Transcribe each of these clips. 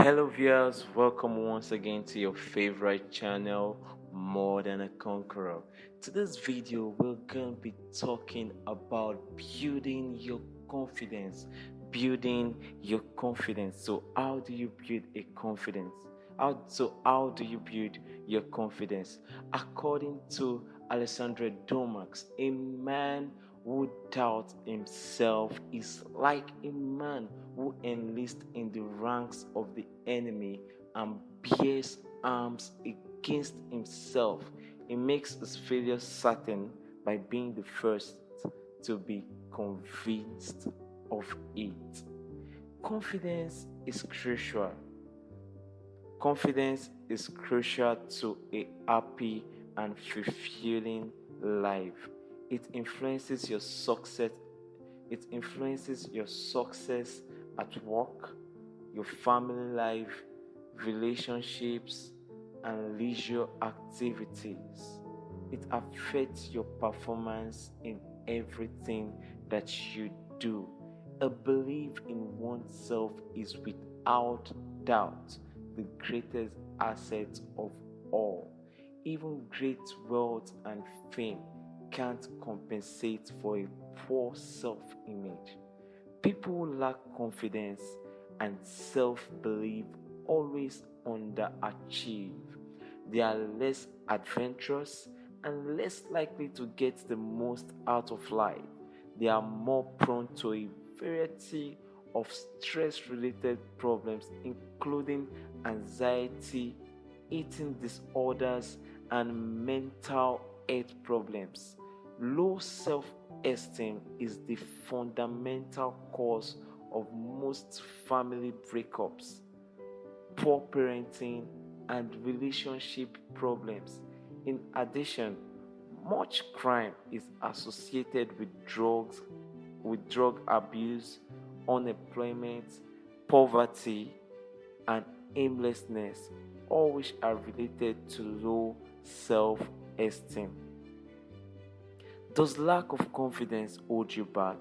Hello viewers, welcome once again to your favorite channel, More Than a Conqueror. Today's video, we're going to be talking about building your confidence. Building your confidence. So how do you build a confidence? How do you build your confidence? According to Alessandro Domax, a man who doubts himself is like a man who enlists in the ranks of the enemy and bears arms against himself. He makes his failure certain by being the first to be convinced of it. Confidence is crucial. Confidence is crucial to a happy and fulfilling life. It influences your success. It influences your success at work, your family life, relationships, and leisure activities. It affects your performance in everything that you do. A belief in oneself is without doubt the greatest asset of all. Even great wealth and fame can't compensate for a poor self image. People who lack confidence and self belief always underachieve. They are less adventurous and less likely to get the most out of life. They are more prone to a variety of stress related problems, including anxiety, eating disorders, and mental health problems. Low self esteem is the fundamental cause of most family breakups, poor parenting, and relationship problems. In addition, much crime is associated with drug abuse, unemployment, poverty, and aimlessness, all which are related to low self esteem. Does lack of confidence hold you back?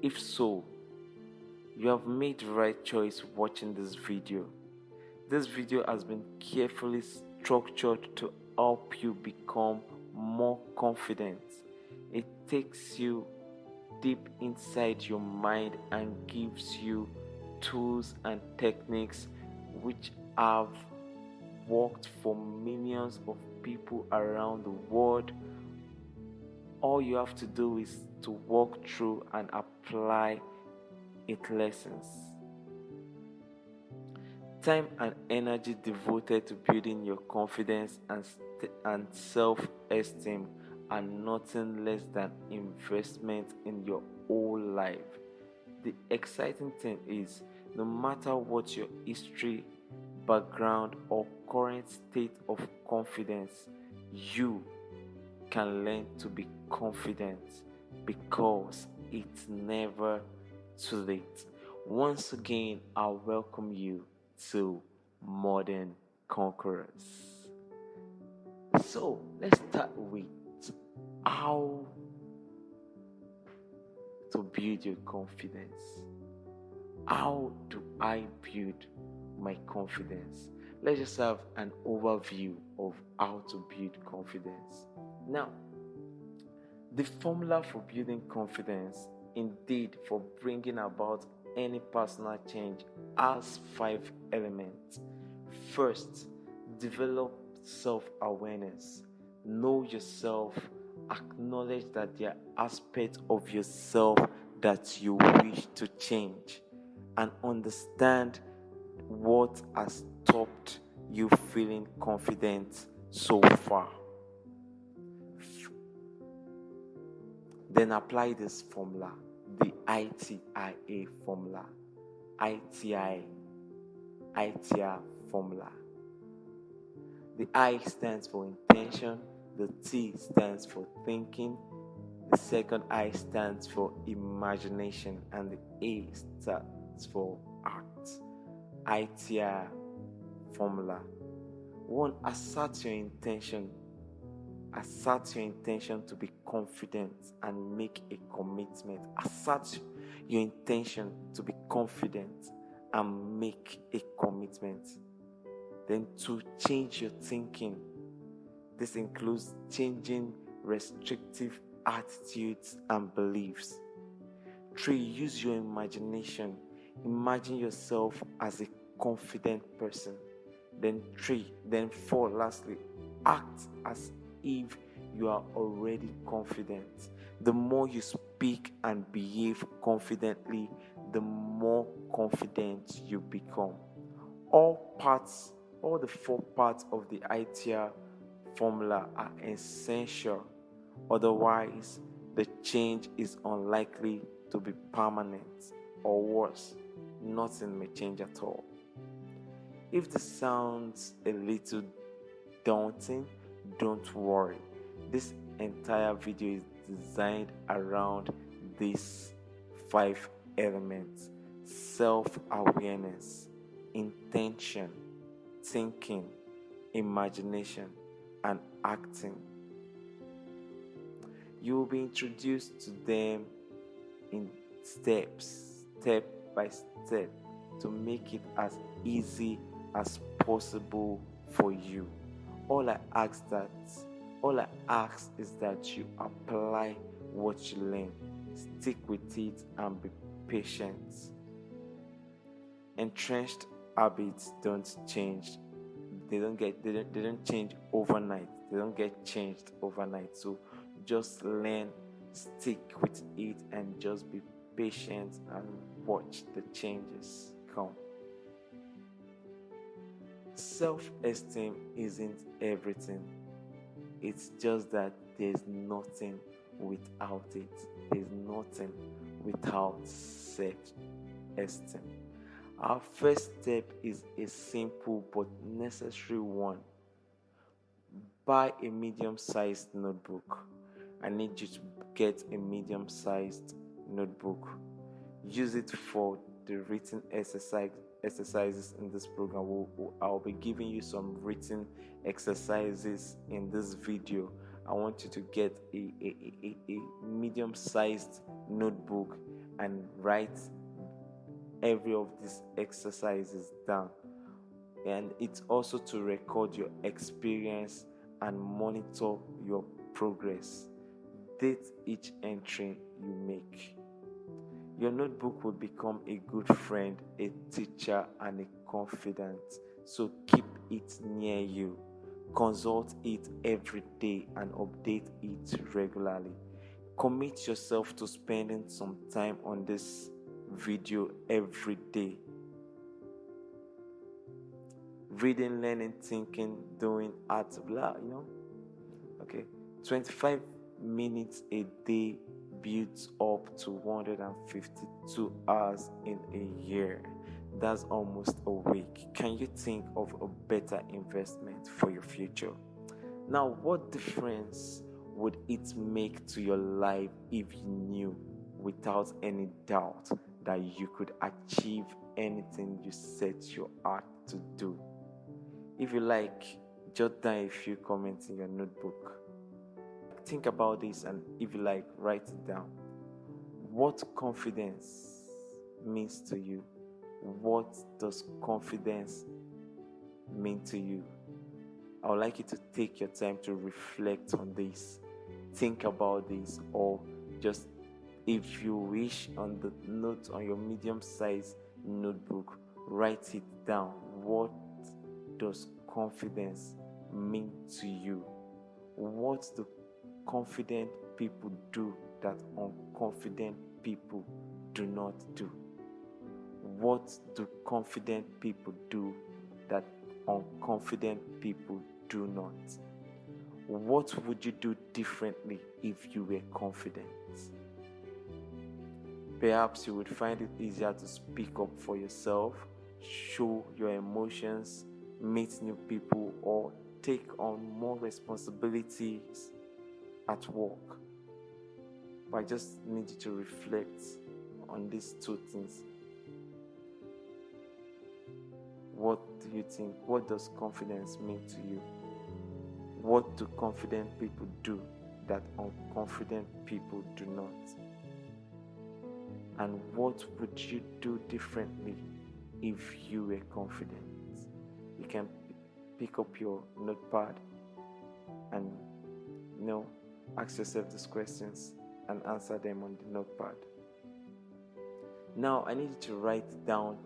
If so, you have made the right choice watching this video. This video has been carefully structured to help you become more confident. It takes you deep inside your mind and gives you tools and techniques which have worked for millions of people around the world. All you have to do is to walk through and apply its lessons. Time and energy devoted to building your confidence and self-esteem are nothing less than investment in your whole life. The exciting thing is, no matter what your history, background, or current state of confidence, you can learn to be confident because it's never too late. Once again, I welcome you to Modern Conquerors. So let's start with how to build your confidence. How do I build my confidence? Let's just have an overview of how to build confidence. Now, the formula for building confidence, indeed for bringing about any personal change, has 5 elements. First, develop self-awareness. Know yourself, acknowledge that there are aspects of yourself that you wish to change, and understand what has stopped you feeling confident so far. Then apply this formula, the ITIA formula. ITI formula. The I stands for intention, the T stands for thinking, the second I stands for imagination, and the A stands for art. ITI formula. 1. Assert your intention. Assert your intention to be confident and make a commitment. Assert your intention to be confident and make a commitment. Then to change your thinking. This includes changing restrictive attitudes and beliefs. 3. Use your imagination. Imagine yourself as a confident person. Then 4, lastly, act as if you are already confident. The more you speak and behave confidently, the more confident you become. All the 4 parts of the ITR formula are essential. Otherwise, the change is unlikely to be permanent, or worse, nothing may change at all. If this sounds a little daunting, don't worry. This entire video is designed around these 5 elements: self-awareness, intention, thinking, imagination, and acting. You will be introduced to them in step by step, to make it as easy as possible for you. All I ask is that you apply what you learn, stick with it, and be patient. Entrenched habits don't change. They don't change overnight. They don't get changed overnight. So just learn, stick with it, and just be patient and watch the changes come. Self-esteem isn't everything. It's just that there's nothing without it. There's nothing without self-esteem. Our first step is a simple but necessary one. Buy a medium-sized notebook. I need you to get a medium-sized notebook. Use it for the written exercises in this program. I'll be giving you some written exercises in this video. I want you to get a medium-sized notebook and write every of these exercises down. And it's also to record your experience and monitor your progress. Date each entry you make. Your notebook will become a good friend, a teacher, and a confidant. So keep it near you. Consult it every day and update it regularly. Commit yourself to spending some time on this video every day. Reading, learning, thinking, doing art, okay. 25 minutes a day builds up to 152 hours in a year. That's almost a week. Can you think of a better investment for your future? Now, what difference would it make to your life if you knew without any doubt that you could achieve anything you set your heart to do? If you like, jot down a few comments in your notebook. Think about this, and if you like, write it down. What confidence means to you? What does confidence mean to you? I would like you to take your time to reflect on this. Think about this, or just, if you wish, on the note on your medium-sized notebook, write it down. What does confidence mean to you? What do confident people do that unconfident people do not do? What do confident people do that unconfident people do not? What would you do differently if you were confident? Perhaps you would find it easier to speak up for yourself, show your emotions, meet new people, or take on more responsibilities at work. But I just need you to reflect on these 2 things. What do you think? What does confidence mean to you? What do confident people do that unconfident people do not? And what would you do differently if you were confident? You can pick up your notepad and ask yourself these questions and answer them on the notepad. Now I need you to write down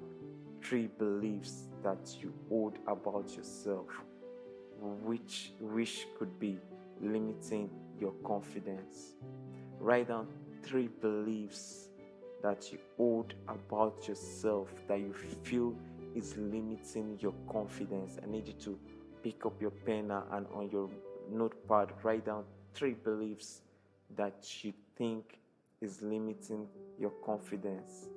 3 beliefs that you hold about yourself, which could be limiting your confidence. Write down 3 beliefs that you hold about yourself that you feel is limiting your confidence. I need you to pick up your pen and on your notepad write down 3 beliefs that you think is limiting your confidence.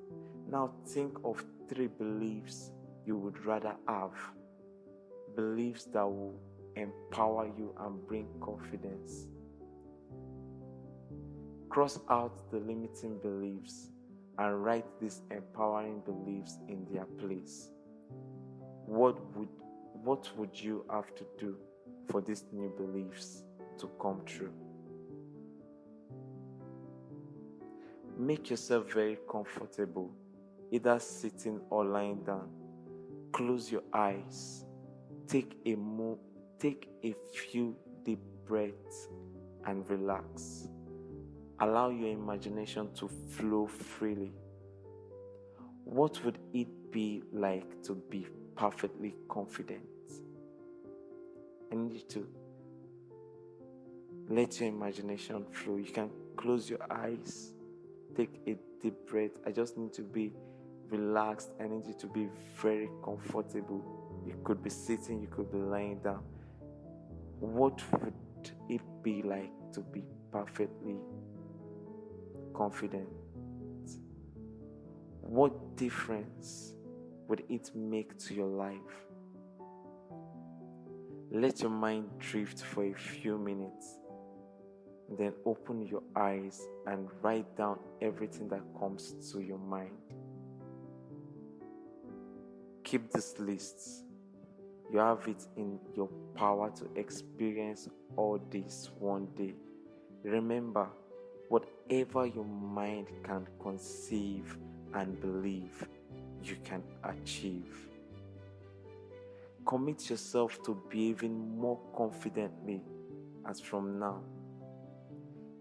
Now think of 3 beliefs you would rather have, beliefs that will empower you and bring confidence. Cross out the limiting beliefs and write these empowering beliefs in their place. What would you have to do for these new beliefs to come true? Make yourself very comfortable, either sitting or lying down. Close your eyes. Take a few deep breaths and relax. Allow your imagination to flow freely. What would it be like to be perfectly confident? I need you to let your imagination flow. You can close your eyes, take a deep breath. I just need to be relaxed. I need you to be very comfortable. You could be sitting, you could be lying down. What would it be like to be perfectly confident? What difference would it make to your life? Let your mind drift for a few minutes. Then open your eyes and write down everything that comes to your mind. Keep these lists. You have it in your power to experience all this one day. Remember, whatever your mind can conceive and believe, you can achieve. Commit yourself to behaving more confidently as from now.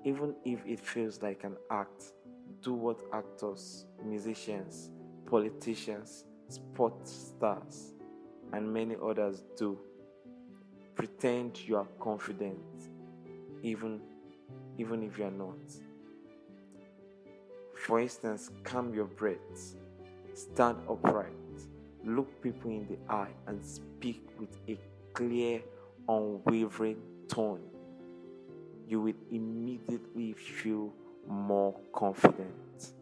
Even if it feels like an act, do what actors, musicians, politicians, sports stars, and many others do. Pretend you are confident, even if you are not. For instance, calm your breath, stand upright, look people in the eye, and speak with a clear, unwavering tone. You will immediately feel more confident.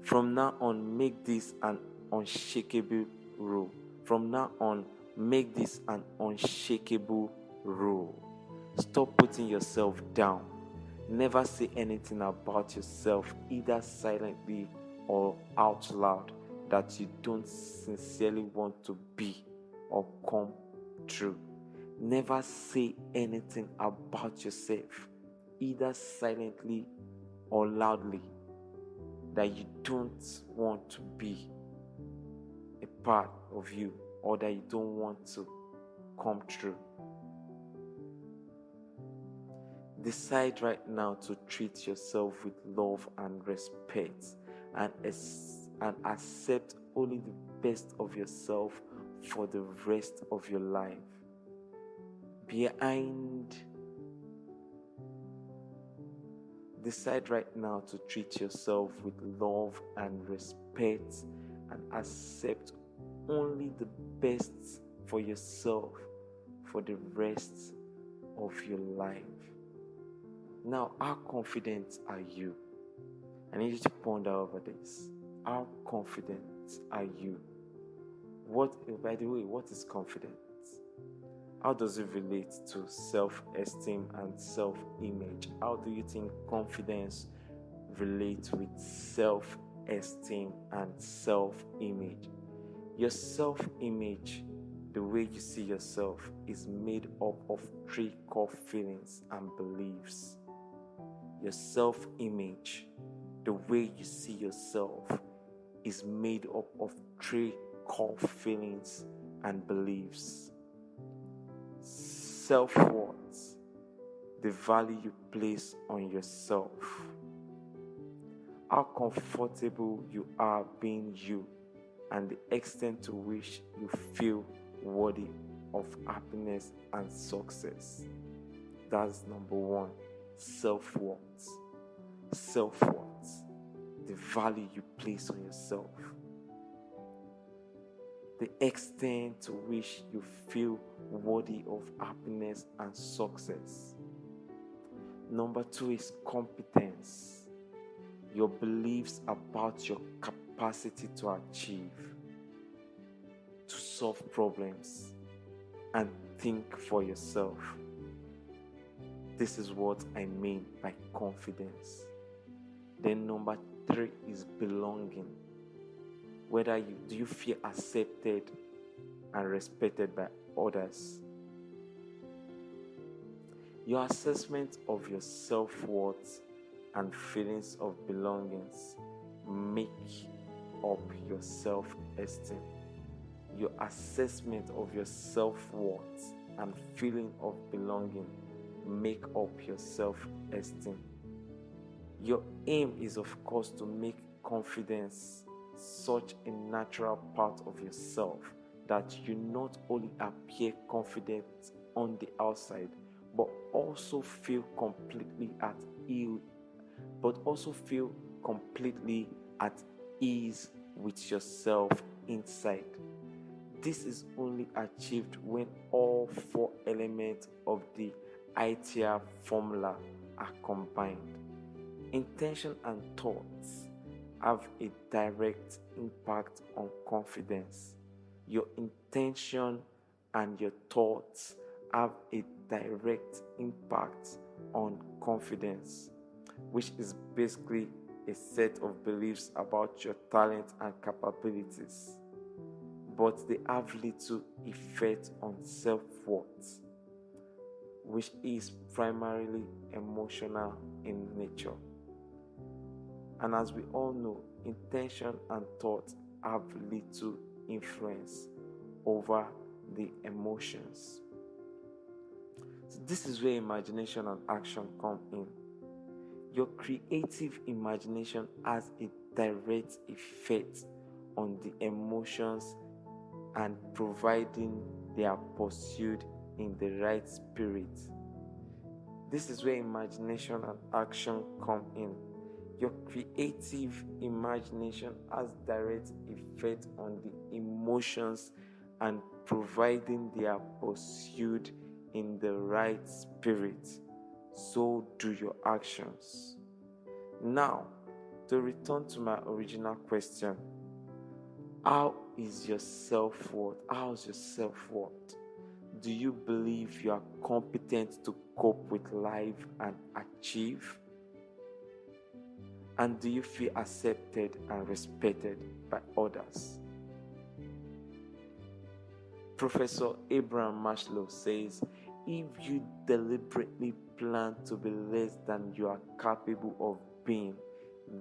From now on, make this an unshakable rule. From now on, make this an unshakable rule. Stop putting yourself down. Never say anything about yourself, either silently or out loud, that you don't sincerely want to be or come true. Never say anything about yourself, either silently or loudly, that you don't want to be a part of you or that you don't want to come true. Decide right now to treat yourself with love and respect and accept only the best of yourself for the rest of your life. Decide right now to treat yourself with love and respect and accept only the best for yourself for the rest of your life. Now, how confident are you? I need you to ponder over this. How confident are you? By the way, what is confidence? How does it relate to self-esteem and self-image? How do you think confidence relates with self-esteem and self-image? Your self-image, the way you see yourself, is made up of 3 core feelings and beliefs. Your self-image, the way you see yourself, is made up of three core feelings and beliefs: self-worth, the value you place on yourself, how comfortable you are being you, and the extent to which you feel worthy of happiness and success. That's number one. Self-worth. Self-worth, the value you place on yourself, the extent to which you feel worthy of happiness and success. Number two is competence, your beliefs about your capacity to achieve, to solve problems, and think for yourself. This is what I mean by confidence. Then number three is belonging. Do you feel accepted and respected by others? Your assessment of your self-worth and feelings of belongings make up your self-esteem. Your assessment of your self-worth and feeling of belonging make up your self-esteem. Your aim is, of course, to make confidence such a natural part of yourself that you not only appear confident on the outside, but also feel completely at ease with yourself inside. This is only achieved when all four elements of the ITR formula are combined. Intention and thoughts have a direct impact on confidence. Your intention and your thoughts have a direct impact on confidence, which is basically a set of beliefs about your talent and capabilities, but they have little effect on self-worth, which is primarily emotional in nature. And as we all know, intention and thought have little influence over the emotions. So this is where imagination and action come in. Your creative imagination has a direct effect on the emotions, and providing they are pursued in the right spirit. This is where imagination and action come in. Your creative imagination has direct effect on the emotions, and providing they are pursued in the right spirit, so do your actions. Now, to return to my original question, how is your self-worth? How's your self-worth? Do you believe you are competent to cope with life and achieve? And do you feel accepted and respected by others? Professor Abraham Maslow says, if you deliberately plan to be less than you are capable of being,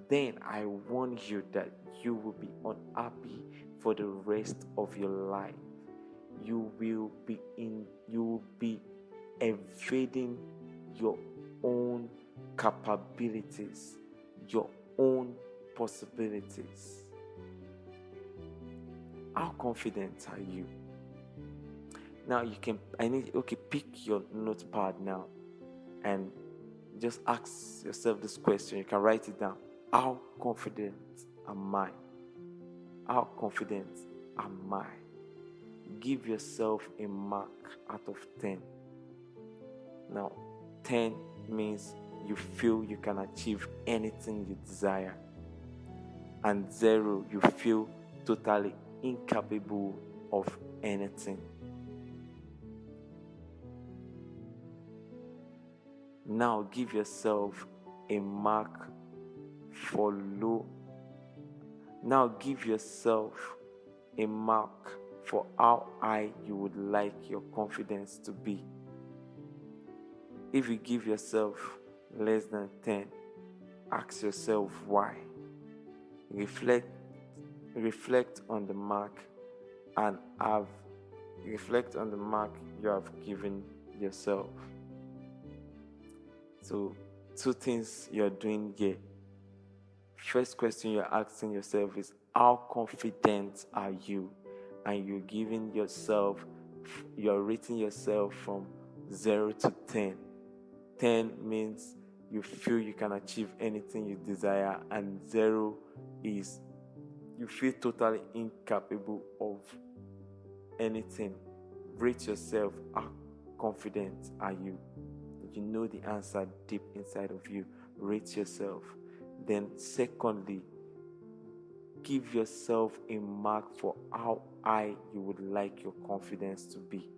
then I warn you that you will be unhappy for the rest of your life. You will be evading your own capabilities, your own possibilities. How confident are you? Now pick your notepad now and just ask yourself this question. You can write it down. How confident am I? How confident am I? Give yourself a mark out of 10. Now, 10 means you feel you can achieve anything you desire, and 0, you feel totally incapable of anything. Now give yourself a mark for low. Now give yourself a mark for how high you would like your confidence to be. If you give yourself less than 10, ask yourself why. Reflect reflect on the mark and have reflect on the mark you have given yourself. So, two things you're doing here. First question you're asking yourself is, how confident are you? And you're rating yourself from 0 to 10. 10 means you feel you can achieve anything you desire, and 0 is you feel totally incapable of anything. Rate yourself. How confident are you? You know the answer deep inside of you. Rate yourself. Then secondly, give yourself a mark for how high you would like your confidence to be.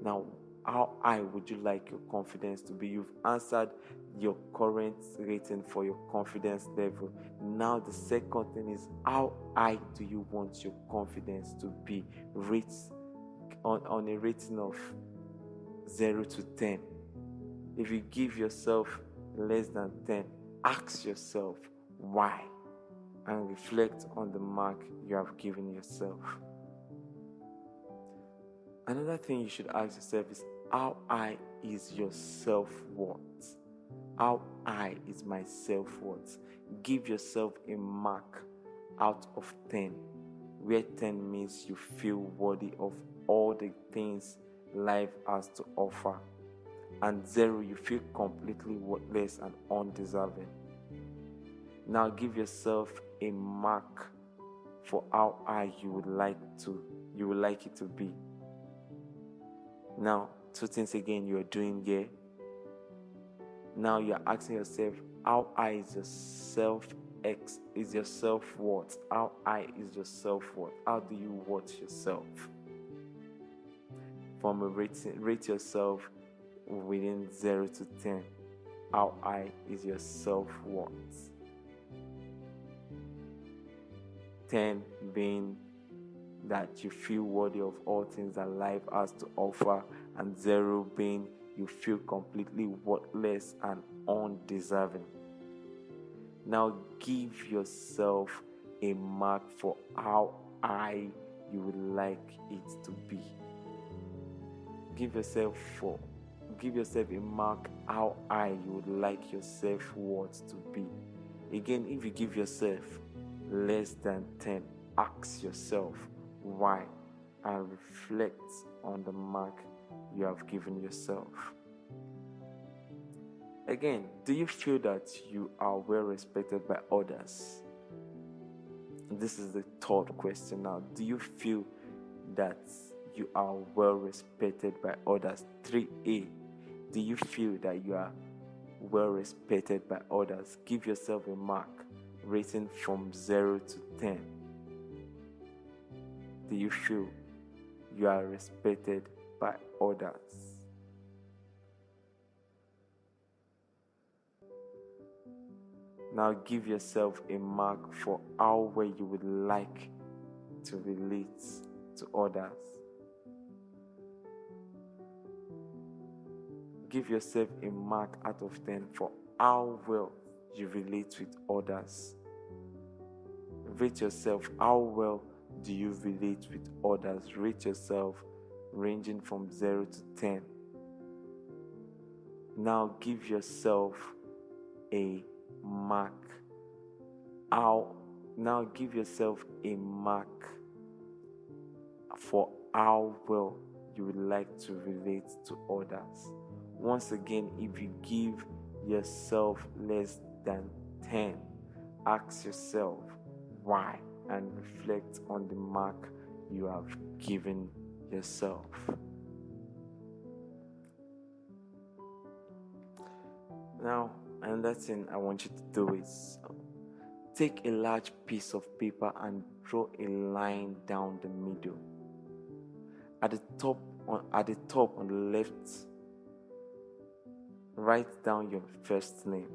Now, how high would you like your confidence to be? You've answered your current rating for your confidence level. Now the second thing is, how high do you want your confidence to be? Rate on a rating of 0 to 10. If you give yourself less than 10, ask yourself why, and reflect on the mark you have given yourself. Another thing you should ask yourself is, how high is your self-worth? How high is my self-worth? Give yourself a mark out of 10, where 10 means you feel worthy of all the things life has to offer, and 0, you feel completely worthless and undeserving. Now give yourself a mark for how high you would like it to be. Now, two things again you're doing here. Now you're asking yourself, how high is your self-worth? How high is your self-worth? How do you worth yourself? From a rating, rate yourself within 0 to 10. How high is your self-worth? 10 being that you feel worthy of all things that life has to offer, and 0 being you feel completely worthless and undeserving. Now give yourself a mark for how high you would like it to be. Give yourself a mark how high you would like your self-worth to be. Again, if you give yourself less than 10, ask yourself why, and reflect on the mark you have given yourself. Again, do you feel that you are well respected by others? This is the third question now. Do you feel that you are well respected by others? 3A. Do you feel that you are well respected by others? Give yourself a mark rating from 0 to 10. Do you feel you are respected by others? Now give yourself a mark for how well you would like to relate to others. Give yourself a mark out of 10 for how well you relate with others. Rate yourself. How well do you relate with others? Rate yourself ranging from 0 to 10. Now give yourself a mark. Now give yourself a mark for how well you would like to relate to others. Once again, if you give yourself less than 10, ask yourself why, and reflect on the mark you have given yourself. Now, another thing I want you to do is take a large piece of paper and draw a line down the middle. At the top on the left, write down your first name,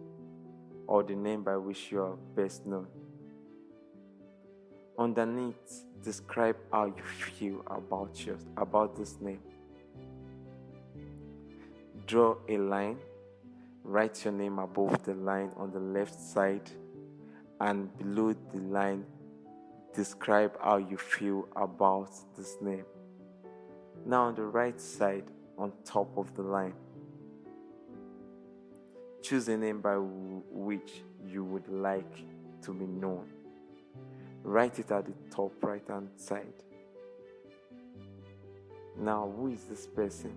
or the name by which you are best known. Underneath, describe how you feel about this name. Draw a line. Write your name above the line on the left side, and below the line, describe how you feel about this name. Now on the right side, on top of the line, choose a name by which you would like to be known. Write it at the top right hand side. Now, who is this person?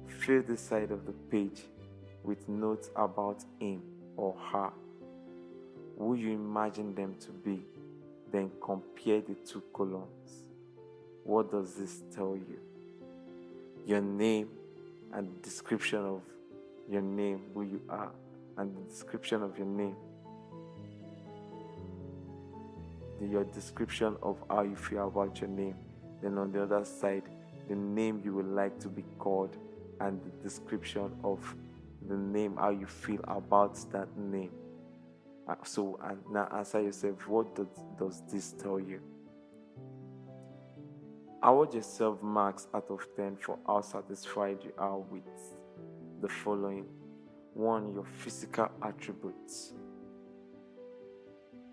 Fill the side of the page with notes about him or her, who you imagine them to be. Then compare the two columns. What does this tell you? Your name and the description of your name, who you are, and the description of your name. Your description of how you feel about your name. Then on the other side, the name you would like to be called and the description of the name, how you feel about that name. So, and now answer yourself, what does this tell you? Award yourself marks out of 10 for how satisfied you are with the following. 1. Your physical attributes.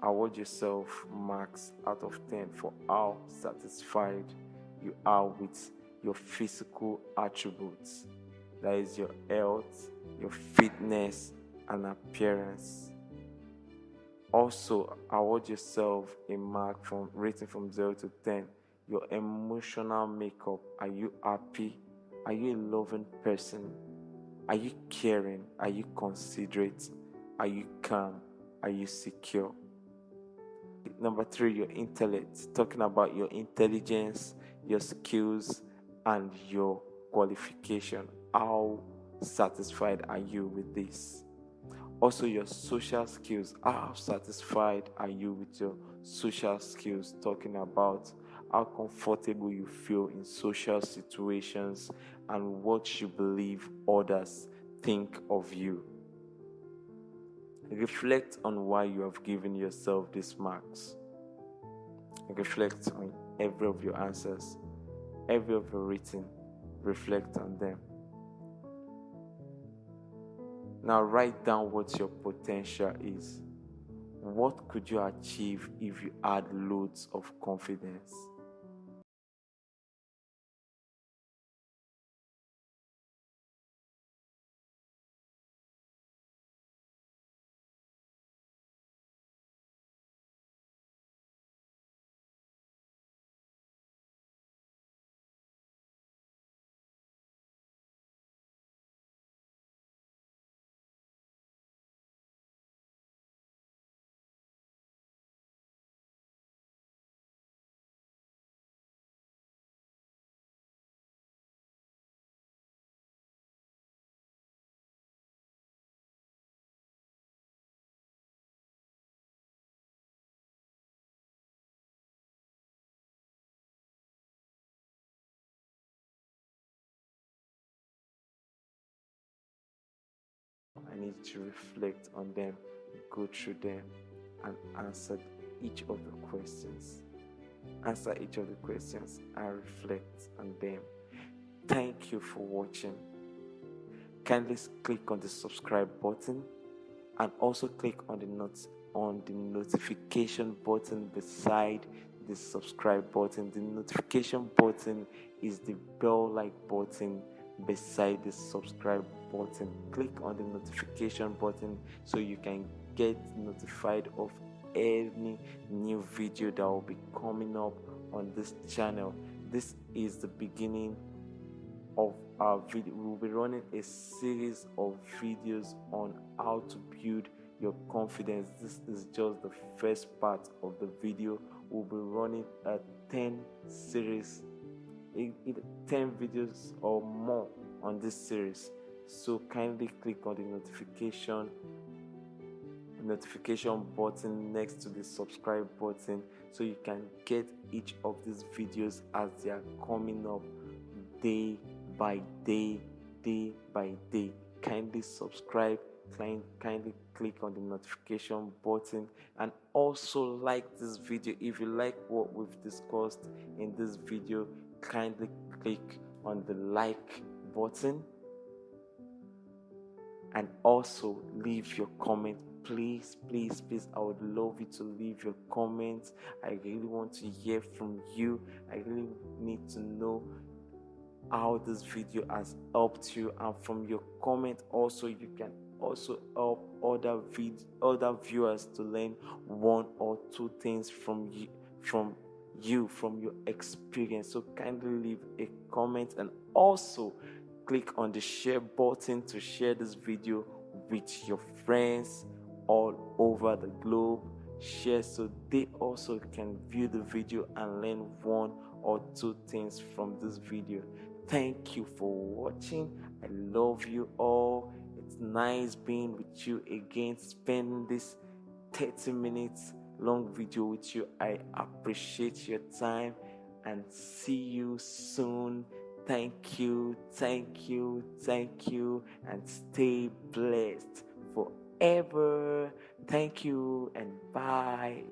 Award yourself marks out of 10 for how satisfied you are with your physical attributes. That is your health, your fitness, and appearance. Also, award yourself a mark rating from 0 to 10. Your emotional makeup. Are you happy? Are you a loving person? Are you caring? Are you considerate? Are you calm? Are you secure? Number 3, your intellect. Talking about your intelligence, your skills, and your qualification. How satisfied are you with this? Also, your social skills. How satisfied are you with your social skills? Talking about how comfortable you feel in social situations and what you believe others think of you. Reflect on why you have given yourself these marks. Reflect on every of your answers, every of your written. Reflect on them. Now write down what your potential is. What could you achieve if you had loads of confidence? I need you to reflect on them, go through them, and answer each of the questions. Answer each of the questions and reflect on them. Thank you for watching. Kindly click on the subscribe button and also click on the notification button beside the subscribe button. The notification button is the bell-like button beside the subscribe button. Click on the notification button so you can get notified of any new video that will be coming up on this channel. This is the beginning of our video. We'll be running a series of videos on how to build your confidence. This is just the first part of the video. We'll be running a 10 series, 10 videos or more on this series. So kindly click on the notification button next to the subscribe button so you can get each of these videos as they are coming up day by day, day by day. Kindly subscribe, kindly click on the notification button, and also like this video. If you like what we've discussed in this video, kindly click on the like button and also leave your comment please, please, please, I would love you to leave your comments. I really want to hear from you. I really need to know how this video has helped you, and from your comment also you can also help other viewers to learn one or two things from from your experience. So kindly leave a comment, and also click on the share button to share this video with your friends all over the globe. Share so they also can view the video and learn one or two things from this video. Thank you for watching. I love you all. It's nice being with you again, spending this 30 minutes long video with you. I appreciate your time, and see you soon. Thank you, thank you, thank you, and stay blessed forever. Thank you, and bye.